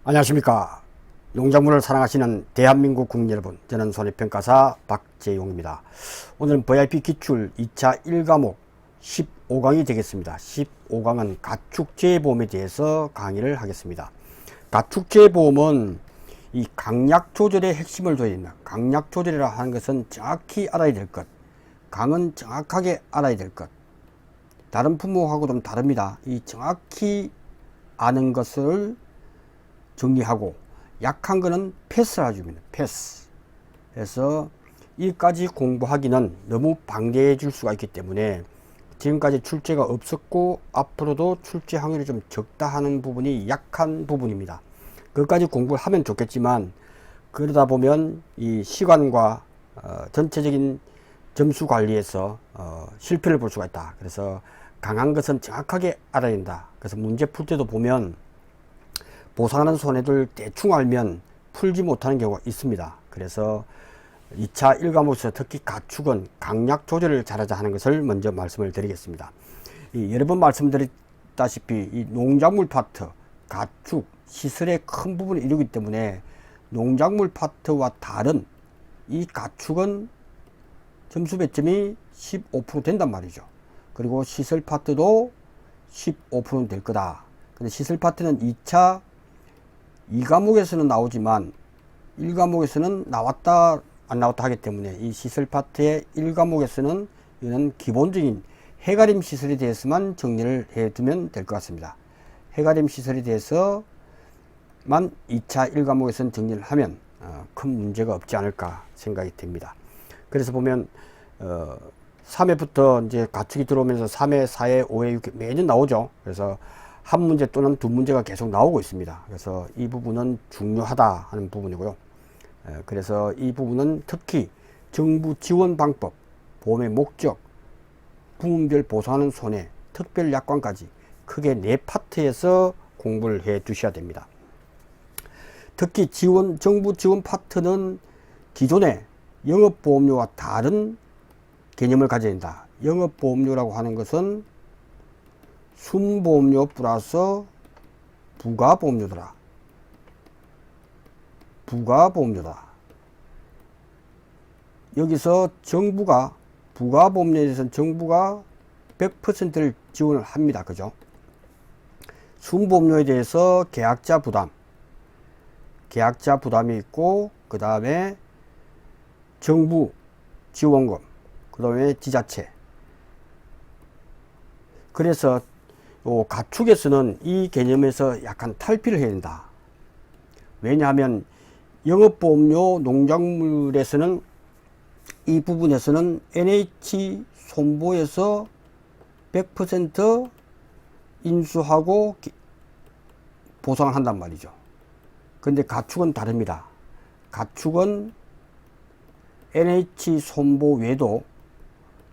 안녕하십니까. 농작물을 사랑하시는 대한민국 국민 여러분, 저는 손해평가사 박재용입니다. 오늘은 VIP 기출 2차 1과목 15강이 되겠습니다. 15강은 가축재해보험에 대해서 강의를 하겠습니다. 가축재해보험은 이 강약 조절의 핵심을 둬야 됩니다. 강약 조절이라 하는 것은 정확히 알아야 될 것, 강은 정확하게 알아야 될 것. 다른 품목하고 좀 다릅니다. 이 정확히 아는 것을 정리하고 약한 거는 패스를 해줍니다. 패스. 그래서 이까지 공부하기는 너무 방대해 줄 수가 있기 때문에 지금까지 출제가 없었고 앞으로도 출제 확률이 좀 적다 하는 부분이 약한 부분입니다. 그것까지 공부를 하면 좋겠지만 그러다 보면 이 시간과 전체적인 점수 관리에서 실패를 볼 수가 있다. 그래서 강한 것은 정확하게 알아야 된다. 그래서 문제 풀 때도 보면 보상하는 손해를 대충 알면 풀지 못하는 경우가 있습니다. 그래서 2차 1과목에서 특히 가축은 강약 조절을 잘하자 하는 것을 먼저 말씀을 드리겠습니다. 여러 번 말씀드렸다시피 이 농작물 파트, 가축, 시설의 큰 부분을 이루기 때문에 농작물 파트와 다른 이 가축은 점수 배점이 15% 된단 말이죠. 그리고 시설 파트도 15%는 될 거다. 근데 시설 파트는 2차 2과목에서는 나오지만 1과목에서는 나왔다 안 나왔다 하기 때문에 이 시설 파트의 1과목에서는 이는 기본적인 해가림 시설에 대해서만 정리를 해 두면 될 것 같습니다. 해가림 시설에 대해서만 2차 1과목에서는 정리를 하면 큰 문제가 없지 않을까 생각이 됩니다. 그래서 보면 3회부터 이제 가축이 들어오면서 3회, 4회, 5회, 6회 매년 나오죠. 그래서 한 문제 또는 두 문제가 계속 나오고 있습니다. 그래서 이 부분은 중요하다 하는 부분이고요. 그래서 이 부분은 특히 정부 지원 방법, 보험의 목적, 부문별 보상하는 손해, 특별 약관까지 크게 4파트에서 공부를 해 두셔야 됩니다. 특히 정부 지원 파트는 기존의 영업보험료와 다른 개념을 가져야 된다. 영업보험료라고 하는 것은 순보험료 플러스 부가보험료더라. 부가보험료다. 여기서 정부가 부가보험료에 대해서는 정부가 100%를 지원을 합니다. 그죠? 순보험료에 대해서 계약자 부담이 있고 그 다음에 정부 지원금, 그 다음에 지자체. 그래서 가축에서는 이 개념에서 약간 탈피를 해야 된다. 왜냐하면 영업보험료 농작물에서는 이 부분에서는 NH 손보에서 100% 인수하고 보상을 한단 말이죠. 근데 가축은 다릅니다. 가축은 NH 손보 외에도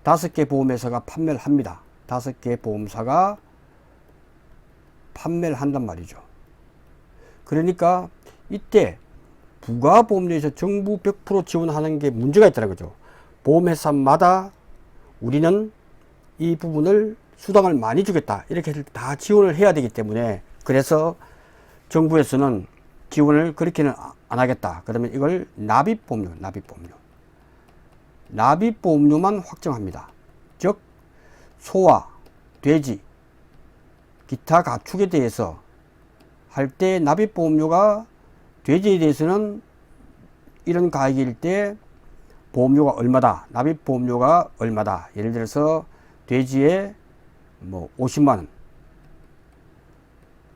5개 보험회사가 판매를 합니다. 5개 보험사가 판매를 한단 말이죠. 그러니까 이때 부가보험료에서 정부 100% 지원하는 게 문제가 있다는 거죠. 보험회사마다 우리는 이 부분을 수당을 많이 주겠다 이렇게 다 지원을 해야 되기 때문에 그래서 정부에서는 지원을 그렇게는 안 하겠다. 그러면 이걸 납입보험료만 확정합니다. 즉 소와 돼지 기타 가축에 대해서 할 때 납입보험료가 돼지에 대해서는 이런 가액일 때 보험료가 얼마다, 납입보험료가 얼마다. 예를 들어서 돼지에 뭐 50만원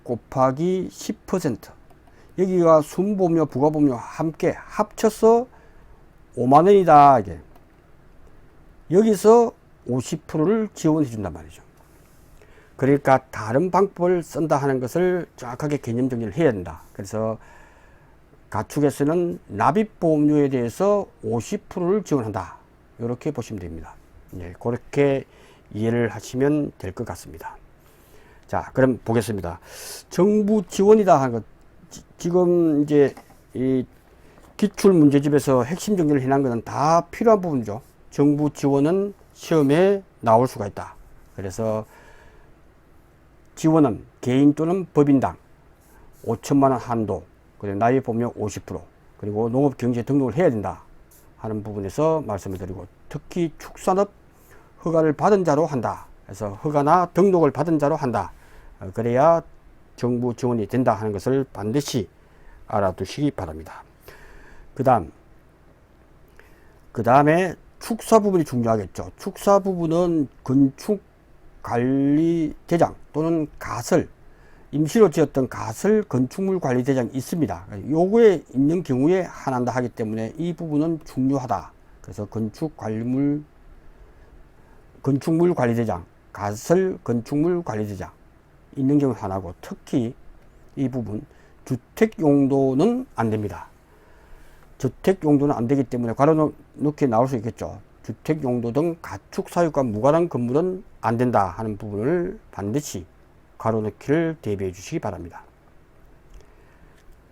곱하기 10%. 여기가 순보험료, 부가보험료 함께 합쳐서 5만원이다. 이게. 여기서 50%를 지원해 준단 말이죠. 그러니까 다른 방법을 쓴다 하는 것을 정확하게 개념 정리를 해야 된다. 그래서 가축에서는 납입보험료에 대해서 50%를 지원한다. 이렇게 보시면 됩니다. 예, 그렇게 이해를 하시면 될 것 같습니다. 자, 그럼 보겠습니다. 정부 지원이다 하는 것. 지금 이제 이 기출 문제집에서 핵심 정리를 해놓은 것은 다 필요한 부분이죠. 정부 지원은 시험에 나올 수가 있다. 그래서 지원은 개인 또는 법인당, 5천만 원 한도, 그리고 나이 보험료 50%, 그리고 농업경제 등록을 해야 된다 하는 부분에서 말씀을 드리고, 특히 축산업 허가를 받은 자로 한다. 그래서 허가나 등록을 받은 자로 한다. 그래야 정부 지원이 된다 하는 것을 반드시 알아두시기 바랍니다. 그 다음에 축사 부분이 중요하겠죠. 축사 부분은 건축관리대장 또는 갓을, 임시로 지었던 갓을 건축물관리대장이 있습니다. 요거에 있는 경우에 한한다 하기 때문에 이 부분은 중요하다. 그래서 건축물관리대장, 갓을 건축물관리대장 있는 경우 하나고, 특히 이 부분 주택용도는 안 됩니다. 주택용도는 안 되기 때문에 괄호넣기에 나올 수 있겠죠. 주택용도 등 가축사육과 무관한 건물은 안 된다 하는 부분을 반드시 괄호넣기를 대비해 주시기 바랍니다.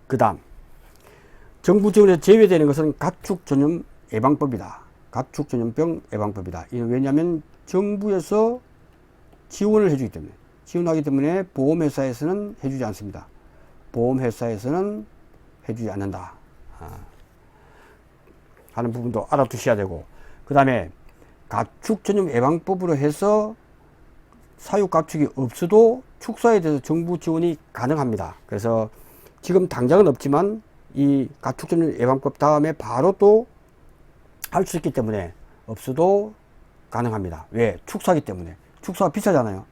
그 다음, 정부 지원에서 제외되는 것은 가축전염 예방법이다. 가축전염병 예방법이다. 이는 왜냐하면 정부에서 지원을 해주기 때문에, 지원하기 때문에 보험회사에서는 해주지 않습니다. 보험회사에서는 해주지 않는다 하는 부분도 알아두셔야 되고, 그 다음에 가축전염 예방법으로 해서 사육 가축이 없어도 축사에 대해서 정부 지원이 가능합니다. 그래서 지금 당장은 없지만 이 가축전염 예방법 다음에 바로 또 할 수 있기 때문에 없어도 가능합니다. 왜? 축사기 때문에. 축사가 비싸잖아요.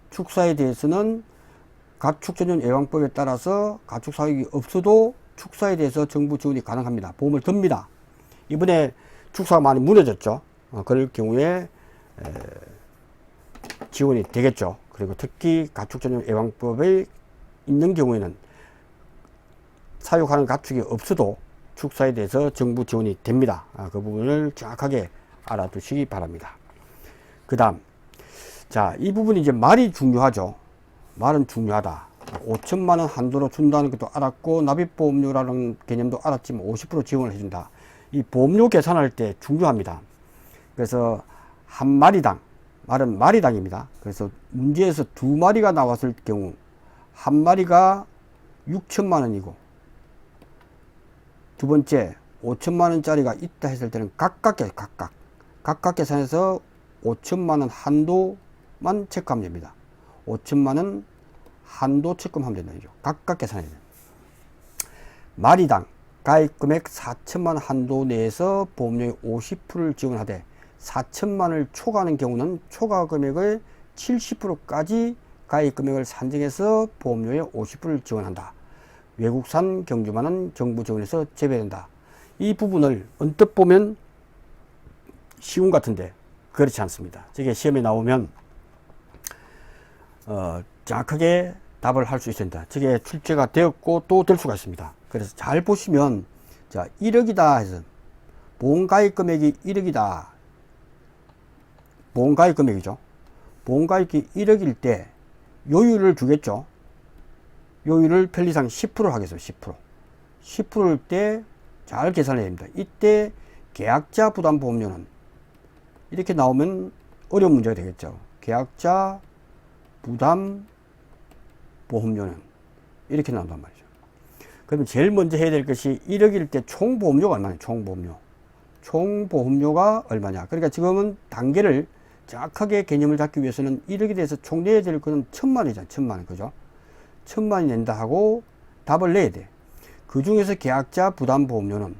축사에 대해서는 가축전염 예방법에 따라서 가축 사육이 없어도 축사에 대해서 정부 지원이 가능합니다. 보험을 듭니다. 이번에 축사가 많이 무너졌죠. 그럴 경우에 지원이 되겠죠. 그리고 특히 가축전염 예방법에 있는 경우에는 사육하는 가축이 없어도 축사에 대해서 정부 지원이 됩니다. 그 부분을 정확하게 알아두시기 바랍니다. 그 다음, 자, 이 부분이 이제 말이 중요하죠. 말은 중요하다. 5천만 원 한도로 준다는 것도 알았고, 납입보험료라는 개념도 알았지만 50% 지원을 해준다. 이 보험료 계산할 때 중요합니다. 그래서 한 마리당, 말은 마리당입니다. 그래서 문제에서 두 마리가 나왔을 경우 한 마리가 6천만 원이고, 두 번째 5천만 원짜리가 있다 했을 때는 각각 계산해서 5천만 원 한도만 체크하면 됩니다. 5천만 원 한도 체크하면 된다죠. 각각 계산해야 돼요. 마리당 가입금액 4천만 원 한도 내에서 보험료의 50%를 지원하되 4천만 원을 초과하는 경우는 초과 금액의 70%까지 가입금액을 산정해서 보험료의 50%를 지원한다. 외국산 경주만은 정부 지원에서 제외된다. 이 부분을 언뜻 보면 쉬운 것 같은데 그렇지 않습니다. 저게 시험에 나오면 정확하게 답을 할 수 있습니다. 저게 출제가 되었고 또 될 수가 있습니다. 그래서 잘 보시면, 자, 1억이다 해서 보험가입 금액이 1억이다. 보험가입 금액이죠. 보험가입이 1억일 때 요율을 주겠죠. 요율을 편리상 10% 하겠습니다. 10%일 때 잘 계산해야 됩니다. 이때 계약자 부담 보험료는 이렇게 나오면 어려운 문제가 되겠죠. 계약자 부담 보험료는 이렇게 나온단 말이죠. 그러면 제일 먼저 해야 될 것이 1억일 때 총 보험료가 얼마냐? 총 보험료가 얼마냐? 그러니까 지금은 단계를 정확하게 개념을 잡기 위해서는 1억에 대해서 총 내야 될 거는 1,000만 원이잖아. 1,000만 원. 그죠? 1,000만 원이 낸다 하고 답을 내야 돼. 그 중에서 계약자 부담 보험료는,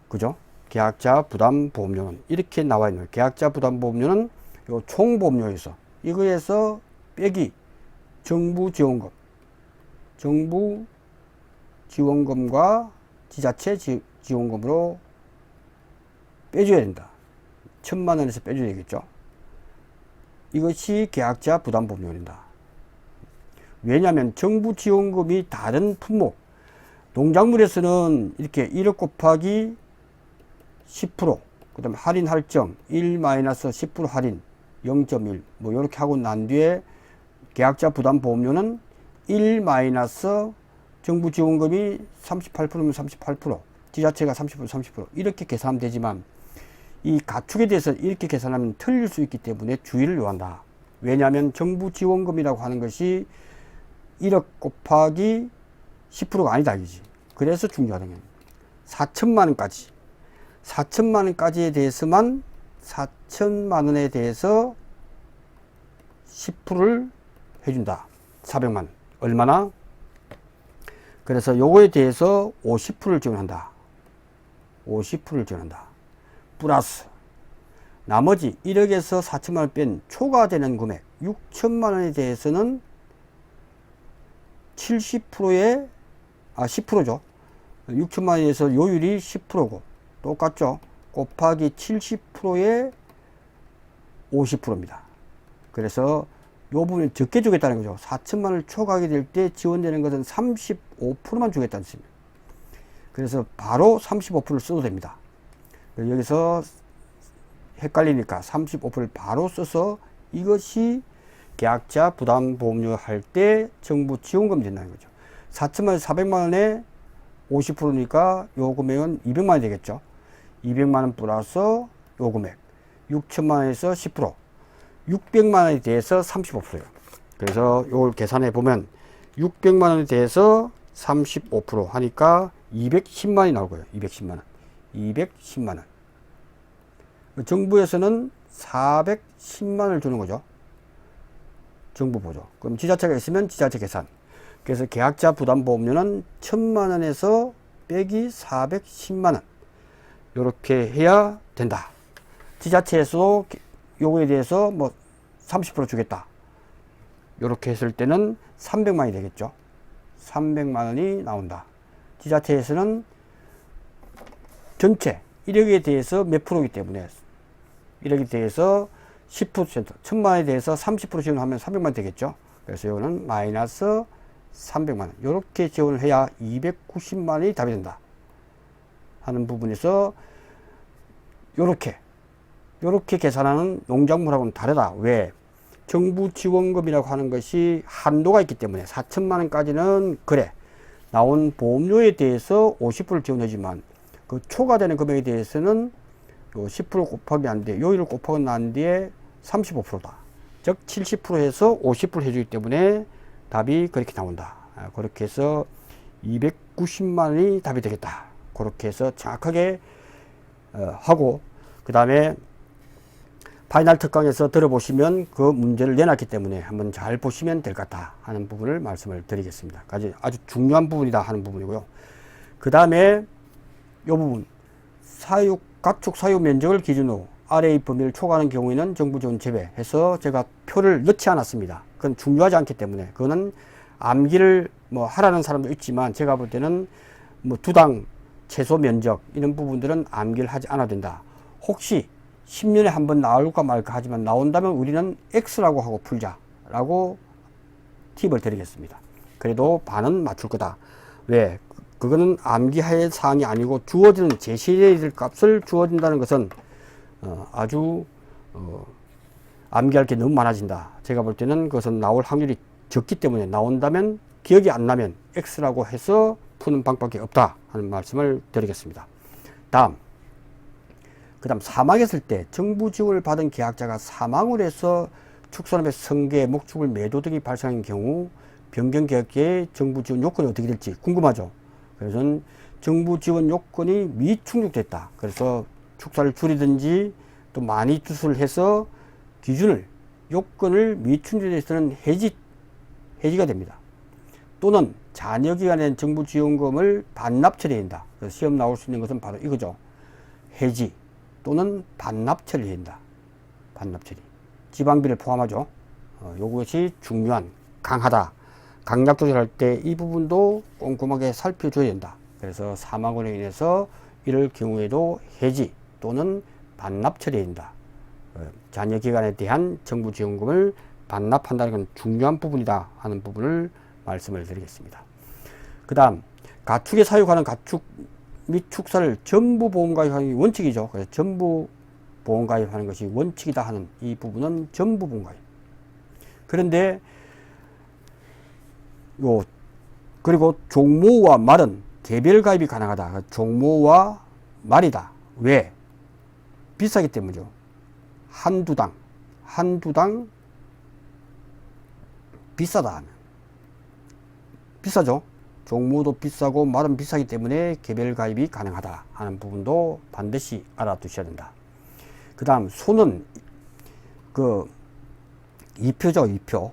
그죠? 계약자 부담 보험료는 이렇게 나와 있는 거예요. 계약자 부담 보험료는 요 총 보험료에서, 이거에서 빼기 정부 지원금과 지자체 지원금으로 빼줘야 된다. 1,000만 원에서 빼줘야 되겠죠. 이것이 계약자 부담 보험료입니다. 왜냐하면 정부 지원금이 다른 품목, 농작물에서는 이렇게 1억 곱하기 10%, 그 다음에 할인 할증 1-10% 할인 0.1 뭐 이렇게 하고 난 뒤에 계약자 부담 보험료는 1 정부 지원금이 38%면 38%, 지자체가 30% 이렇게 계산하면 되지만, 이 가축에 대해서 이렇게 계산하면 틀릴 수 있기 때문에 주의를 요한다. 왜냐하면 정부 지원금이라고 하는 것이 1억 곱하기 10%가 아니다 이거지. 그래서 중요하다는 거예요. 4천만 원까지. 4천만 원까지에 대해서만 4천만 원에 대해서 10%를 해준다. 400만 원. 얼마나? 그래서 요거에 대해서 50%를 지원한다. 50%를 지원한다. 플러스 나머지 1억에서 4천만 원 뺀 초과되는 금액 6천만 원에 대해서는 70%의 10%죠. 6천만 원에 대해서 요율이 10%고 똑같죠. 곱하기 70%의 50%입니다. 그래서 요 부분을 적게 주겠다는 거죠. 4천만 원을 초과하게 될 때 지원되는 것은 35%만 주겠다는 뜻입니다. 그래서 바로 35%를 써도 됩니다. 여기서 헷갈리니까 35%를 바로 써서 이것이 계약자 부담보험료 할 때 정부 지원금이 된다는 거죠. 4천만 원, 400만 원에 50%니까 요 금액은 200만 원이 되겠죠. 200만 원 플러스 요 금액 6천만 원에서 10%, 600만 원에 대해서 35%예요. 그래서 요걸 계산해 보면 600만 원에 대해서 35% 하니까 210만 원이 나올 거예요. 210만 원. 210만 원. 정부에서는 410만 원을 주는 거죠. 정부 보조. 그럼 지자체가 있으면 지자체 계산. 그래서 계약자 부담보험료는 1000만 원에서 빼기 410만 원. 요렇게 해야 된다. 지자체에서도 요거에 대해서 뭐 30% 주겠다. 요렇게 했을 때는 300만 원이 되겠죠. 300만 원이 나온다. 지자체에서는 전체 1억에 대해서 몇 프로이기 때문에 1억에 대해서 10%, 1000만 원에 대해서 30% 지원하면 300만 원 되겠죠. 그래서 이거는 마이너스 300만 원. 이렇게 지원을 해야 290만 원이 답이 된다. 하는 부분에서 요렇게 계산하는 농작물하고는 다르다. 왜? 정부 지원금이라고 하는 것이 한도가 있기 때문에 4천만 원까지는 그래. 나온 보험료에 대해서 50%를 지원하지만 그 초과되는 금액에 대해서는 10% 곱하기 안 돼. 요일을 곱하고 난 뒤에 35%다. 즉 70% 해서 50% 해주기 때문에 답이 그렇게 나온다. 그렇게 해서 290만 원이 답이 되겠다. 그렇게 해서 정확하게 하고 그 다음에 파이널 특강에서 들어보시면 그 문제를 내놨기 때문에 한번 잘 보시면 될 것 같다 하는 부분을 말씀을 드리겠습니다. 아주 중요한 부분이다 하는 부분이고요. 그 다음에 이 부분 가축 사육 면적을 기준으로 아래의 범위를 초과하는 경우에는 정부 지원 제외해서 제가 표를 넣지 않았습니다. 그건 중요하지 않기 때문에 그거는 암기를 뭐 하라는 사람도 있지만 제가 볼 때는 뭐 두당 채소 면적 이런 부분들은 암기를 하지 않아도 된다. 혹시 10년에 한 번 나올까 말까 하지만 나온다면 우리는 X라고 하고 풀자라고 팁을 드리겠습니다. 그래도 반은 맞출 거다. 왜? 그거는 암기할 사항이 아니고 주어지는 제시해야 될 값을 주어진다는 것은 아주 암기할 게 너무 많아진다. 제가 볼 때는 그것은 나올 확률이 적기 때문에 나온다면 기억이 안 나면 X라고 해서 푸는 방법밖에 없다 하는 말씀을 드리겠습니다. 그 다음 사망했을 때 정부 지원을 받은 계약자가 사망을 해서 축산업의 성계, 목축을 매도 등이 발생한 경우 변경계약계의 정부 지원 요건이 어떻게 될지 궁금하죠. 그래서 정부 지원 요건이 미충족됐다. 그래서 축사를 줄이든지 또 많이 투수를 해서 기준을 요건을 미충족에서는 해지가 됩니다. 또는 잔여기간엔 정부 지원금을 반납 처리한다. 그래서 시험 나올 수 있는 것은 바로 이거죠. 해지 또는 반납 처리한다. 반납 처리. 지방비를 포함하죠. 요것이 중요한 강하다. 강약 조절할 때 이 부분도 꼼꼼하게 살펴줘야 된다. 그래서 사망으로 인해서 이럴 경우에도 해지 또는 반납 처리한다. 잔여기간에 대한 정부 지원금을 반납한다는 건 중요한 부분이다 하는 부분을 말씀을 드리겠습니다. 그 다음 가축에 사육하는 가축 및 축사를 전부 보험가입하는 게 원칙이죠. 그래서 전부 보험가입하는 것이 원칙이다 하는 이 부분은 전부 보험가입. 그런데 그리고 종모와 말은 개별 가입이 가능하다. 종모와 말이다. 왜? 비싸기 때문이죠. 한두 당 비싸다 하면 비싸죠. 종무도 비싸고 말은 비싸기 때문에 개별 가입이 가능하다 하는 부분도 반드시 알아두셔야 된다. 그 다음 소는 그 이표죠. 이표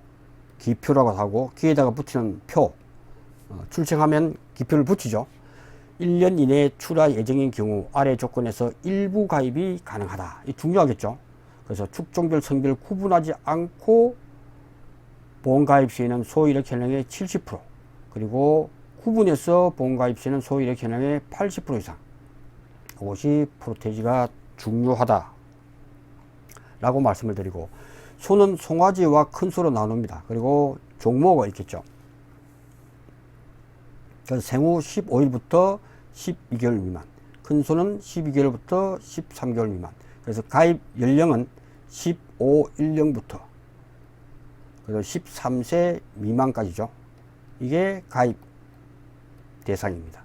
기표라고 하고 귀에다가 붙이는 표, 출생하면 기표를 붙이죠. 1년 이내에 출하 예정인 경우 아래 조건에서 일부 가입이 가능하다. 이 중요하겠죠. 그래서 축종별 성별 구분하지 않고 보험가입 시에는 소이력 현황의 70%, 그리고 구분해서 보험가입 시에는 소이력 현황의 80% 이상, 이것이 프로테이지가 중요하다 라고 말씀을 드리고, 소는 송아지와 큰 소로 나눕니다. 그리고 종모가 있겠죠. 그래서 생후 15일부터 12개월 미만, 큰 소는 12개월부터 13개월 미만. 그래서 가입 연령은 15일령부터 그래서 13세 미만까지죠. 이게 가입 대상입니다.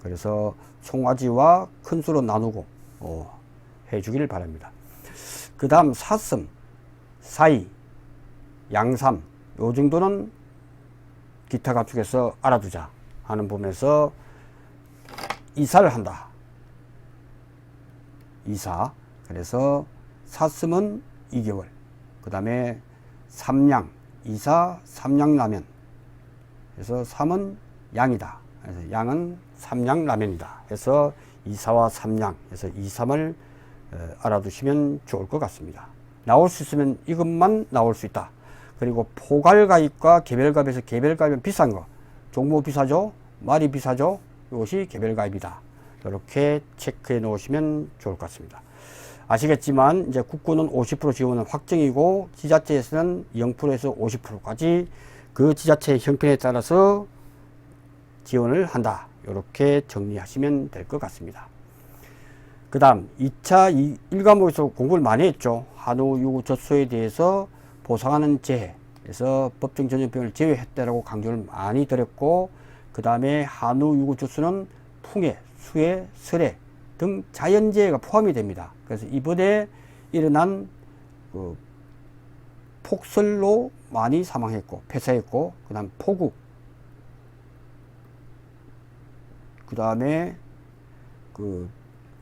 그래서 송아지와 큰 소로 나누고 해주기를 바랍니다. 그 다음 사슴, 사이, 양삼, 요 정도는 기타 가축에서 알아두자 하는 부분에서 이사를 한다. 이사. 그래서 사슴은 2개월. 그 다음에 삼양, 이사, 삼양라면. 그래서 삼은 양이다. 그래서 양은 삼양라면이다. 그래서 이사와 삼양. 그래서 이삼을 알아두시면 좋을 것 같습니다. 나올 수 있으면 이것만 나올 수 있다. 그리고 포괄가입과 개별가입에서 개별가입은 비싼 거, 종모 비싸죠, 말이 비싸죠, 이것이 개별가입이다. 이렇게 체크해 놓으시면 좋을 것 같습니다. 아시겠지만 이제 국고는 50% 지원은 확정이고 지자체에서는 0%에서 50%까지 그 지자체의 형편에 따라서 지원을 한다. 이렇게 정리하시면 될 것 같습니다. 그 다음 2차 1과목에서 공부를 많이 했죠. 한우 유구 젖소에 대해서 보상하는 재해, 그래서 법정 전염병을 제외했다라고 강조를 많이 드렸고, 그 다음에 한우 유구 젖소는 풍해, 수해, 설해 등 자연재해가 포함이 됩니다. 그래서 이번에 일어난 그 폭설로 많이 사망했고 폐사했고, 그 다음 폭우, 그 다음에 그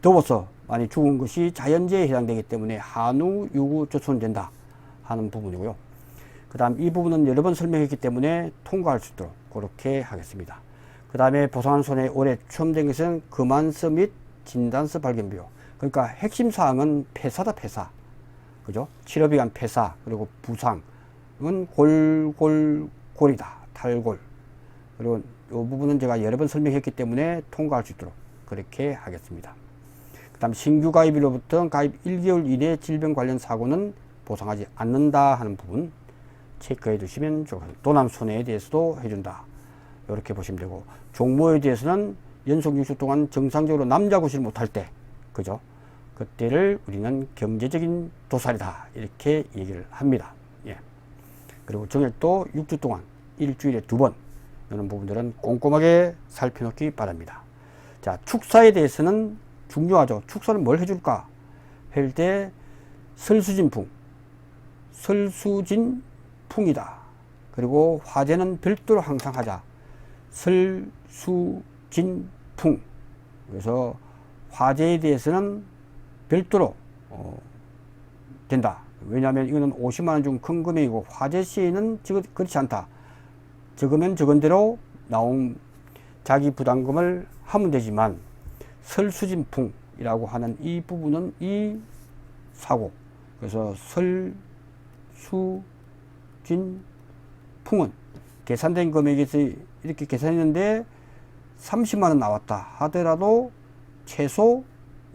더워서 많이 죽은 것이 자연재해에 해당되기 때문에 한우 유구 젖소는 된다 하는 부분이고요. 그 다음 이 부분은 여러 번 설명했기 때문에 통과할 수 있도록 그렇게 하겠습니다. 그 다음에 보상하는 손해에 올해 추첨된 것은 금안서 및 진단서 발견 비용. 그러니까 핵심 사항은 폐사다, 폐사. 그죠? 치료비 간 폐사, 그리고 부상은 골이다, 탈골. 그리고 이 부분은 제가 여러 번 설명했기 때문에 통과할 수 있도록 그렇게 하겠습니다. 그 다음 신규 가입일로부터 가입 1개월 이내 질병 관련 사고는 보상하지 않는다 하는 부분 체크해 두시면 좋겠습니다. 도난 손해에 대해서도 해준다. 이렇게 보시면 되고, 종모에 대해서는 연속 6주 동안 정상적으로 남자구실을 못할 때, 그죠? 그때를 우리는 경제적인 도살이다. 이렇게 얘기를 합니다. 예. 그리고 정액도 6주 동안 일주일에 2번. 이런 부분들은 꼼꼼하게 살펴놓기 바랍니다. 자, 축사에 대해서는 중요하죠. 축사는 뭘 해줄까? 할 때 설수진풍, 설수진풍이다. 그리고 화제는 별도로 항상 하자. 설수진풍. 그래서 화제에 대해서는 별도로 된다. 왜냐하면 이거는 50만원 중 큰 금액이고 화재 시에는 그렇지 않다. 적으면 적은 대로 나온 자기 부담금을 하면 되지만 설수진풍이라고 하는 이 부분은 이 사고, 그래서 설수진풍은 계산된 금액에서 이렇게 계산했는데 30만원 나왔다 하더라도 최소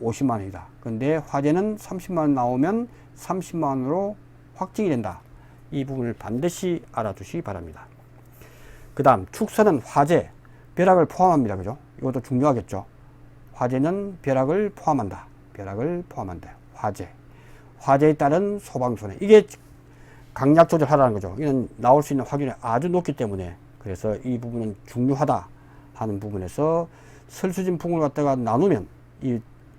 50만원이다. 근데 화재는 30만원 나오면 30만원으로 확정이 된다. 이 부분을 반드시 알아두시기 바랍니다. 그 다음 축사는 화재, 벼락을 포함합니다. 그죠? 이것도 중요하겠죠. 화재는 벼락을 포함한다. 벼락을 포함한다. 화재. 화재에 따른 소방손해. 이게 강약 조절하라는 거죠. 이는 나올 수 있는 확률이 아주 높기 때문에, 그래서 이 부분은 중요하다 하는 부분에서 설수진풍을 갖다가 나누면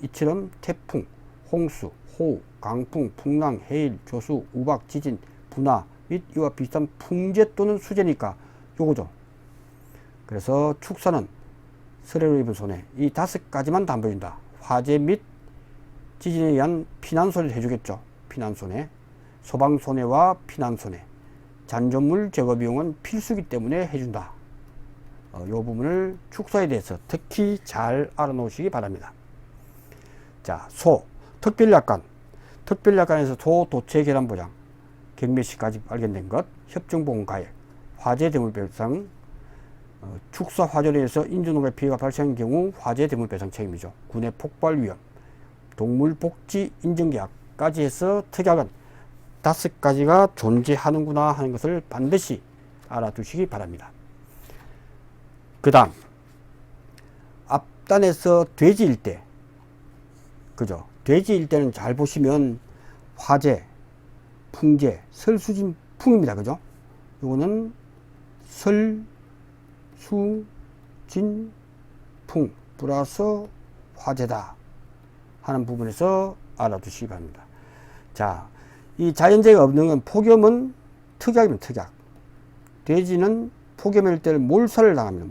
이처럼 태풍, 홍수, 호우, 강풍, 풍랑, 해일, 조수, 우박, 지진, 분화 및 이와 비슷한 풍재 또는 수재니까 요거죠. 그래서 축사는 설해로 입은 손해, 이 5가지만 담보해준다. 화재 및 지진에 의한 피난손해를 해주겠죠. 피난손해, 소방손해와 피난손해, 잔존물 제거 비용은 필수이기 때문에 해준다. 이 부분을 축사에 대해서 특히 잘 알아놓으시기 바랍니다. 자, 특별약관. 특별약관에서 도체 결함 보장, 경매시까지 발견된 것, 협정보험 가액, 화재 대물배상, 축사 화재로 해서 인조농가 피해가 발생한 경우 화재 대물배상 책임이죠. 군의 폭발 위험, 동물복지 인증계약까지 해서 특약은 5가지가 존재하는구나 하는 것을 반드시 알아두시기 바랍니다. 그 다음, 앞단에서 돼지 일대, 그죠? 돼지 일대는 잘 보시면 화재, 풍재, 설수진, 풍입니다. 그죠? 요거는 설, 수, 진, 풍 플러스 화재다 하는 부분에서 알아두시기 바랍니다. 자, 이 자연재해가 없는 건 폭염은 특약입니다. 특약. 돼지는 폭염일 때는 몰살을 당합니다.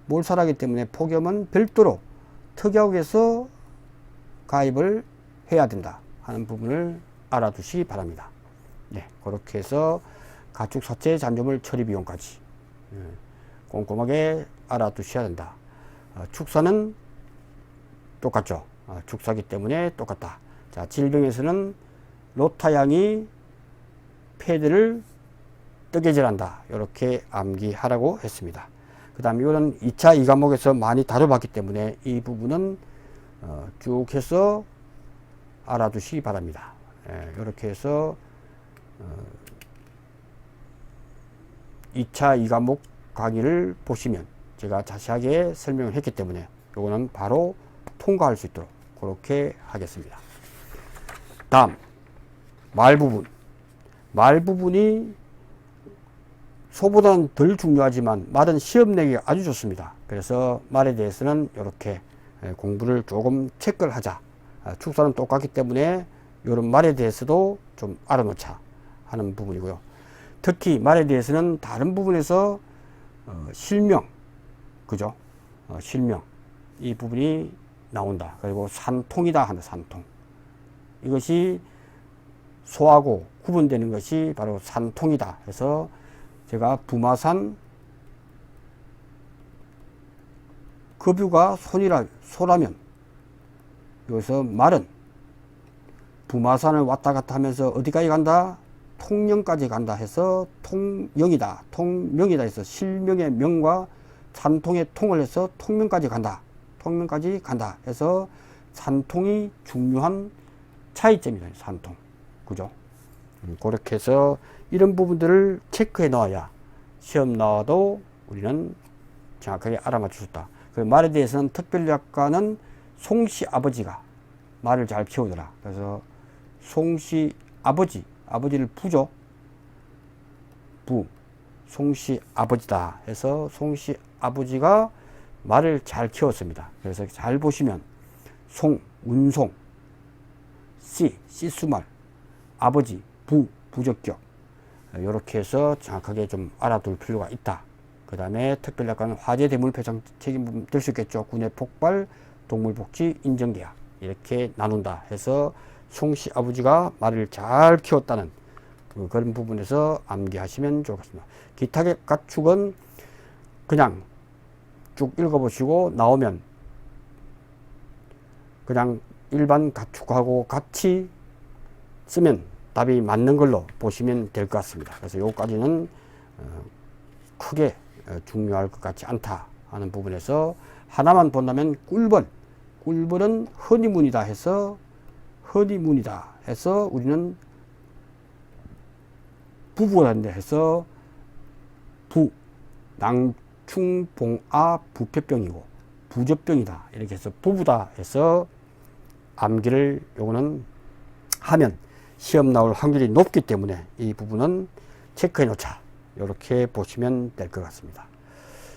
몰살하기 때문에 폭염은 별도로 특약에서 가입을 해야 된다 하는 부분을 알아두시기 바랍니다. 네, 그렇게 해서 가축 사체 잔존물 처리 비용까지 꼼꼼하게 알아두셔야 된다. 축사는 똑같죠. 축사기 때문에 똑같다. 자, 질병에서는 로타양이 폐들을 뜨개질한다. 이렇게 암기하라고 했습니다. 그 다음에 이거는 2차 2과목에서 많이 다뤄봤기 때문에 이 부분은 쭉 해서 알아두시기 바랍니다. 이렇게 해서 2차 2과목 강의를 보시면 제가 자세하게 설명을 했기 때문에 이거는 바로 통과할 수 있도록 그렇게 하겠습니다. 다음, 말 부분. 말 부분이 소보다는 덜 중요하지만 말은 시험 내기 아주 좋습니다. 그래서 말에 대해서는 이렇게 공부를 조금 체크를 하자. 축사는 똑같기 때문에 이런 말에 대해서도 좀 알아놓자 하는 부분이고요. 특히 말에 대해서는 다른 부분에서 실명, 그죠? 실명, 이 부분이 나온다. 그리고 산통이다 하는 산통. 이것이 소하고 구분되는 것이 바로 산통이다 해서 제가 부마산 급유가 소라면 여기서 말은 부마산을 왔다 갔다 하면서 어디까지 간다? 통영까지 간다 해서 통영이다. 통명이다 해서 실명의 명과 산통의 통을 해서 통명까지 간다. 통명까지 간다 해서 산통이 중요한 차이점이다. 산통. 그죠? 그렇게 해서 이런 부분들을 체크해 놓아야 시험 나와도 우리는 정확하게 알아맞출 수 있다. 그 말에 대해서는 특별약관은 송씨 아버지가 말을 잘 키우더라. 그래서 송씨 아버지를 부죠. 송씨 아버지다 해서 송씨 아버지가 말을 잘 키웠습니다. 그래서 잘 보시면 운송, 씨수말, 아버지, 부적격 이렇게 해서 정확하게 좀 알아둘 필요가 있다. 그 다음에 특별약관은 화재 대물 배상 책임 될 수 있겠죠. 군의 폭발, 동물복지 인정계약 이렇게 나눈다 해서 송씨 아버지가 말을 잘 키웠다는 그런 부분에서 암기하시면 좋겠습니다. 기타 가축은 그냥 쭉 읽어보시고 나오면 그냥 일반 가축하고 같이 쓰면 답이 맞는 걸로 보시면 될 것 같습니다. 그래서 요까지는 크게 중요할 것 같지 않다 하는 부분에서 하나만 본다면 꿀벌은 허니문이다 해서 우리는 부부가 된다 해서 낭충봉아 부패병이고 부적병이다 이렇게 해서 부부다 해서 암기를 요거는 하면 시험 나올 확률이 높기 때문에 이 부분은 체크해 놓자 이렇게 보시면 될 것 같습니다.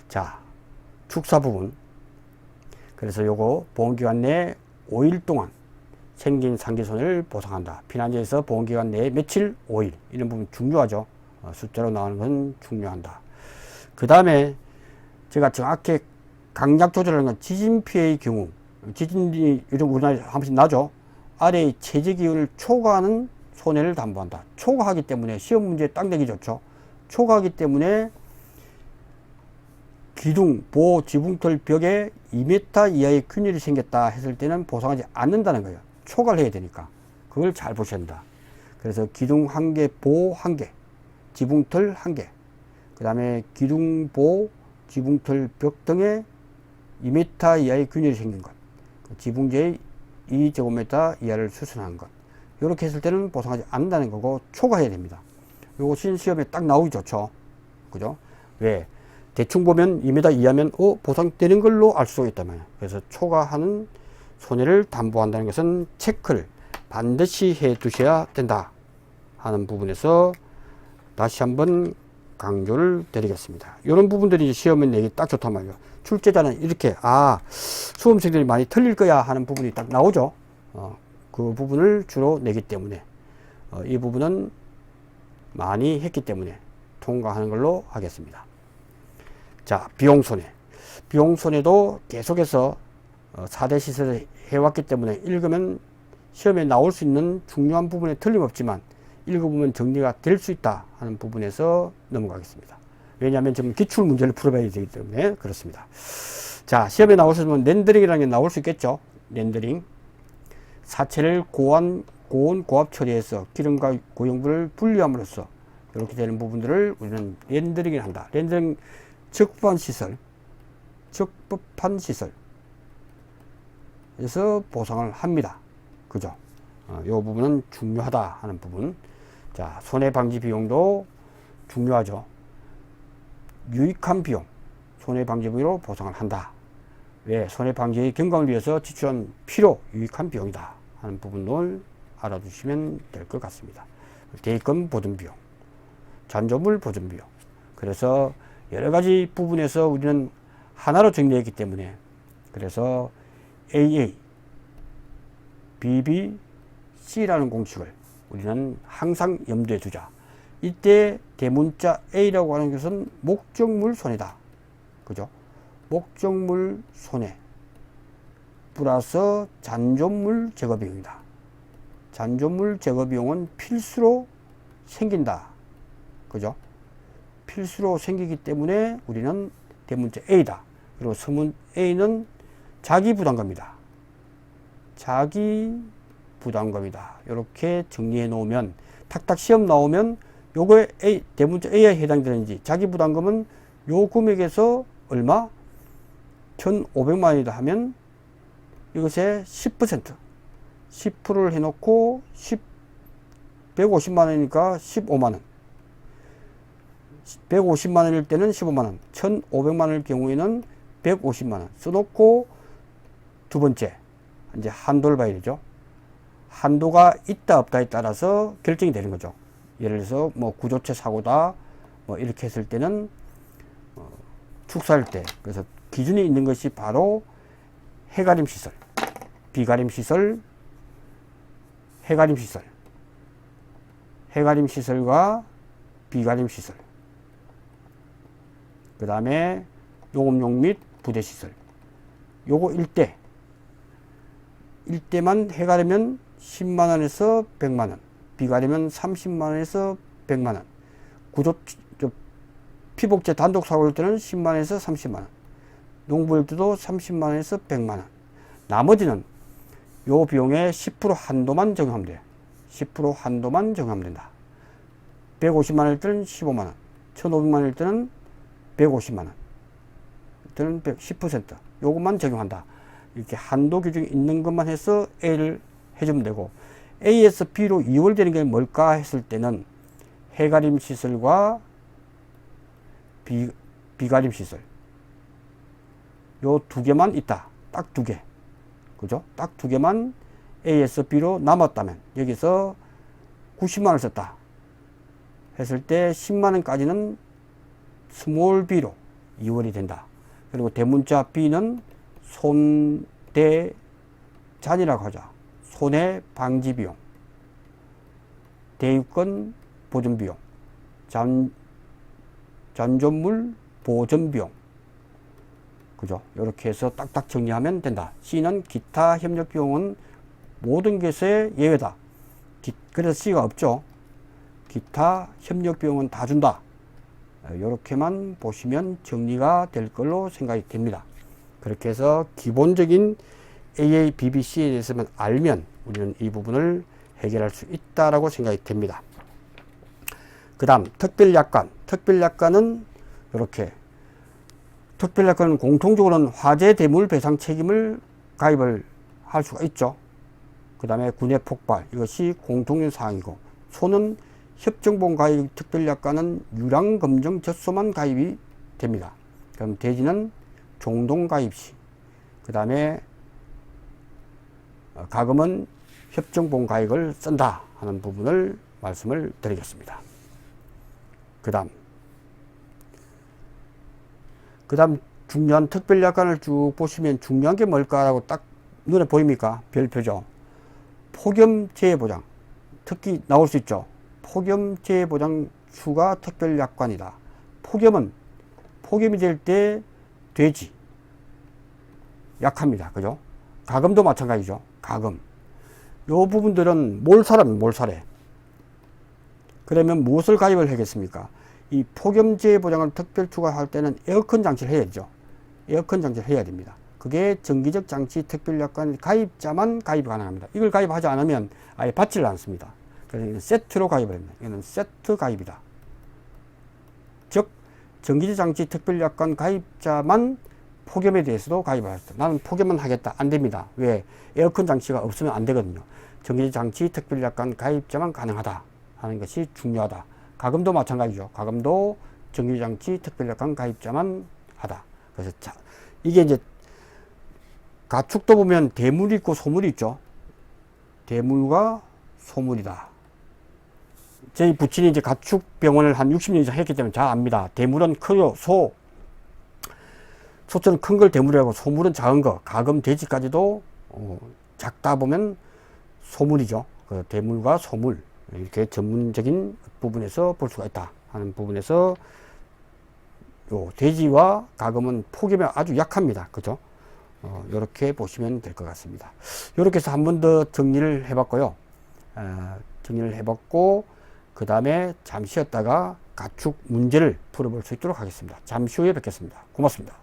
자, 축사 부분. 그래서 요거 보험기간 내에 5일 동안 생긴 상기손해를 보상한다. 피난처에서 보험기간 내에 며칠? 5일. 이런 부분 중요하죠. 숫자로 나오는 건 중요한다. 그 다음에 제가 정확히 강약 조절하는 건 지진 피해의 경우, 지진이 요즘 우리나라에 한 번씩 나죠. 아래의 최저 기온을 초과하는 손해를 담보한다. 초과하기 때문에 시험 문제에 딱 내기 좋죠. 초과하기 때문에 기둥, 보호, 지붕틀 벽에 2m 이하의 균열이 생겼다 했을 때는 보상하지 않는다는 거예요. 초과를 해야 되니까. 그걸 잘 보셔야 한다. 그래서 기둥 1개, 보호 1개, 지붕틀 1개, 그 다음에 기둥, 보호, 지붕틀 벽 등에 2m 이하의 균열이 생긴 것, 지붕재의 2제곱미터 이하를 수선한 것, 이렇게 했을 때는 보상하지 않는다는 거고 초과해야 됩니다. 요것이 시험에 딱 나오기 좋죠. 그죠? 왜? 대충 보면 2m 이하면 보상되는 걸로 알 수가 있단 말이에요. 그래서 초과하는 손해를 담보한다는 것은 체크를 반드시 해 두셔야 된다 하는 부분에서 다시 한번 강조를 드리겠습니다. 이런 부분들이 이제 시험에 내기 딱 좋단 말이에요. 출제자는 이렇게 수험생들이 많이 틀릴 거야 하는 부분이 딱 나오죠. 그 부분을 주로 내기 때문에 이 부분은 많이 했기 때문에 통과하는 걸로 하겠습니다. 자, 비용손해. 비용손해도 계속해서 4대 시설을 해왔기 때문에 읽으면 시험에 나올 수 있는 중요한 부분에 틀림없지만 읽어보면 정리가 될 수 있다 하는 부분에서 넘어가겠습니다. 왜냐하면 지금 기출 문제를 풀어봐야 되기 때문에 그렇습니다. 자, 시험에 나올 수 있는 렌더링이라는 게 나올 수 있겠죠. 렌더링. 사체를 고온 고압 처리해서 기름과 고형분을 분리함으로써 이렇게 되는 부분들을 우리는 렌더링을 한다. 렌더링 적법한 시설에서 보상을 합니다. 그죠? 이 부분은 중요하다 하는 부분. 자, 손해방지 비용도 중요하죠. 유익한 비용, 손해방지 비용으로 보상을 한다. 왜? 손해방지의 경감을 위해서 지출한 필요, 유익한 비용이다 하는 부분을 알아두시면 될 것 같습니다. 대입금 보전 비용, 잔조물 보전 비용. 그래서 여러 가지 부분에서 우리는 하나로 정리했기 때문에 그래서 AA, BB, C라는 공식을 우리는 항상 염두에 두자. 이때 대문자 A라고 하는 것은 목적물 손해다. 그죠? 목적물 손해 플러스 잔존물 제거 비용이다. 잔존물 제거 비용은 필수로 생긴다. 그죠? 필수로 생기기 때문에 우리는 대문자 A다. 그리고 서문 A는 자기 부담금이다. 자기 부담금이다. 이렇게 정리해 놓으면 탁탁 시험 나오면 요거에 대문자 A에 해당되는지 자기 부담금은 요 금액에서 얼마? 1,500만 원이다 하면 이것의 10%를 해놓고 150만 원이니까 15만 원. 150만 원일 때는 15만 원, 1,500만 원일 경우에는 150만 원 써놓고 두 번째 이제 한도를 봐야 되죠. 한도가 있다 없다에 따라서 결정이 되는 거죠. 예를 들어서 뭐 구조체 사고다 뭐 이렇게 했을 때는 축사할 때 그래서 기준이 있는 것이 바로 해가림 시설, 비가림 시설, 해가림 시설, 해가림 시설과 비가림 시설, 그 다음에 용업용 및 부대시설. 요거 1대만 해가려면 10만원에서 100만원, 비가려면 30만원에서 100만원, 피복제 단독 사고일 때는 10만원에서 30만원, 농부일 때도 30만원에서 100만원. 나머지는 요 비용의 10% 한도만 적용하면 돼. 10% 한도만 적용하면 된다. 150만원일 때는 15만원, 1500만원일 때는 150만원, 또는 10% 요것만 적용한다. 이렇게 한도 규정이 있는 것만 해서 A를 해주면 되고, A에서 B로 이월되는 게 뭘까 했을 때는 해가림 시설과 비가림 시설 요 두 개만 있다. 딱 두 개. 그죠? 딱 두 개만 A에서 B로 남았다면 여기서 90만원을 썼다 했을 때 10만원까지는 스몰 B로 이월이 된다. 그리고 대문자 B는 손대잔이라고 하자. 손해방지비용, 대유권 보존비용, 잔존물 보전비용, 그죠? 이렇게 해서 딱딱 정리하면 된다. C는 기타 협력 비용은 모든 것에 예외다. 그래서 C가 없죠. 기타 협력 비용은 다 준다. 이렇게만 보시면 정리가 될 걸로 생각이 됩니다. 그렇게 해서 기본적인 AABBC에 대해서만 알면 우리는 이 부분을 해결할 수 있다라고 생각이 됩니다. 그 다음 특별약관. 특별약관은 이렇게, 특별약관은 공통적으로는 화재 대물 배상 책임을 가입을 할 수가 있죠. 그 다음에 군의 폭발, 이것이 공통된 사항이고, 소는 협정보험 가입 특별약관은 유랑검정 젖소만 가입이 됩니다. 그럼 돼지는 종동 가입 시, 그 다음에 가금은 협정보험 가입을 쓴다 하는 부분을 말씀을 드리겠습니다. 그 다음 중요한 특별약관을 쭉 보시면 중요한 게 뭘까라고 딱 눈에 보입니까? 별표죠. 폭염재해보장, 특히 나올 수 있죠. 폭염재해보장 추가 특별약관이다. 폭염이 될 때 돼지 약합니다. 그죠? 가금도 마찬가지죠. 가금. 요 부분들은 몰살해. 그러면 무엇을 가입을 하겠습니까? 이 폭염재해보장을 특별 추가할 때는 에어컨 장치를 해야죠. 에어컨 장치를 해야 됩니다. 그게 정기적 장치 특별약관 가입자만 가입 가능합니다. 이걸 가입하지 않으면 아예 받지를 않습니다. 그래서 이건 세트로 가입을 합니다. 이거는 세트 가입이다. 즉 정기적 장치 특별약관 가입자만 폭염에 대해서도 가입을 하겠다. 나는 폭염만 하겠다. 안 됩니다. 왜? 에어컨 장치가 없으면 안 되거든요. 정기적 장치 특별약관 가입자만 가능하다 하는 것이 중요하다. 가금도 마찬가지죠. 가금도 정기적 장치 특별약관 가입자만 하다. 그래서 이게 이제 가축도 보면 대물이 있고 소물이 있죠. 대물과 소물이다. 저희 부친이 이제 가축병원을 한 60년 이상 했기 때문에 잘 압니다. 대물은 크요, 소처럼 큰 걸 대물이라고, 소물은 작은 거, 가금, 돼지까지도 작다 보면 소물이죠. 그 대물과 소물, 이렇게 전문적인 부분에서 볼 수가 있다 하는 부분에서 요 돼지와 가금은 폭염에 아주 약합니다. 그죠? 이렇게 보시면 될 것 같습니다. 이렇게 해서 한 번 더 정리를 해봤고요. 정리를 해봤고, 그 다음에 잠시 쉬었다가 가축 문제를 풀어볼 수 있도록 하겠습니다. 잠시 후에 뵙겠습니다. 고맙습니다.